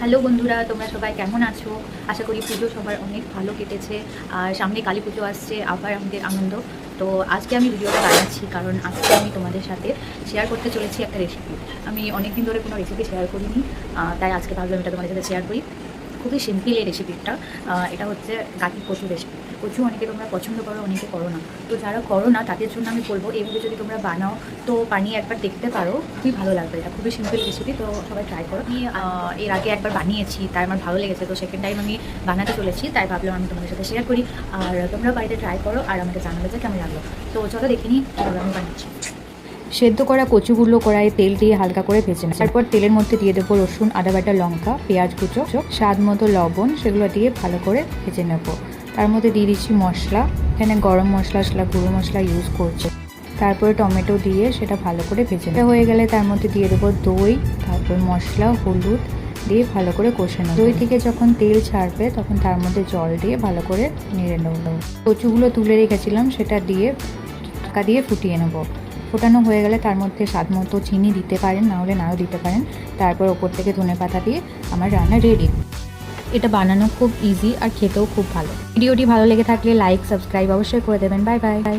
Hello বন্ধুরা, তোমরা সবাই কেমন আছো? আশা করি পুজো সবার অনেক ভালো কেটেছে। আর সামনে কালী পুজো আসছে, আবার আমাদের আনন্দ। তো আজকে আমি ভিডিওটা বানাচ্ছি কারণ আজকে আমি তোমাদের সাথে শেয়ার করতে চলেছি একটা রেসিপি। আমি অনেক দিন ধরে কোনো রেসিপি শেয়ার করিনি, তাই আজকে ভাবলাম এটা তোমাদের সাথে শেয়ার করি। খুবই সিম্পল এই রেসিপিটা। এটা হচ্ছে গাঠি কচু রেসিপি। কচু অনেকে তোমরা পছন্দ করো, অনেকে করো না। তো যারা করো না তাদের জন্য আমি বলবো এইভাবে যদি তোমরা বানাও তো বানিয়ে একবার দেখতে পারো, খুবই ভালো লাগবে। এটা খুবই সিম্পল রেসিপি, তো সবাই ট্রাই করো। আমি এর আগে একবার বানিয়েছি, তাই আমার ভালো লেগেছে, তো সেকেন্ড টাইম আমি বানাতে চলেছি, তাই ভাবলাম আমি তোমাদের সাথে শেয়ার করি। আর তোমরা বাড়িতে ট্রাই করো আর আমাকে জানাবে যে কেমন লাগলো। তো চলো দেখে নিই কীভাবে আমি বানাচ্ছি। সেদ্ধ করা কচুগুলো কড়াইয়ে তেল দিয়ে হালকা করে ভেজে নেব। তারপর তেলের মধ্যে দিয়ে দেবো রসুন, আদা বাটা, লঙ্কা, পেঁয়াজ কুচো, স্বাদ মতো লবণ, সেগুলো দিয়ে ভালো করে ভেজে নেব। তার মধ্যে দিয়ে দিচ্ছি মশলা, এখানে গরম মশলা, গুঁড়ো মশলা ইউজ করছে। তারপরে টমেটো দিয়ে সেটা ভালো করে ভেজে নেব। হয়ে গেলে তার মধ্যে দিয়ে দেবো দই, তারপর মশলা, হলুদ দিয়ে ভালো করে কষে নেব। দই থেকে যখন তেল ছাড়বে তখন তার মধ্যে জল দিয়ে ভালো করে নেড়ে নেব। কচুগুলো তুলে রেখেছিলাম সেটা দিয়ে ঢাকা দিয়ে ফুটিয়ে নেব। ফোটানো হয়ে গেলে তার মধ্যে স্বাদ মতো চিনি দিতে পারেন, না হলে নাও দিতে পারেন। তারপর ওপর থেকে ধনেপাতা দিয়ে আমার রান্না রেডি। এটা বানানো খুব ইজি আর খেতেও খুব ভালো। ভিডিওটি ভালো লেগে থাকলে লাইক, সাবস্ক্রাইব অবশ্যই করে দেবেন। Bye bye.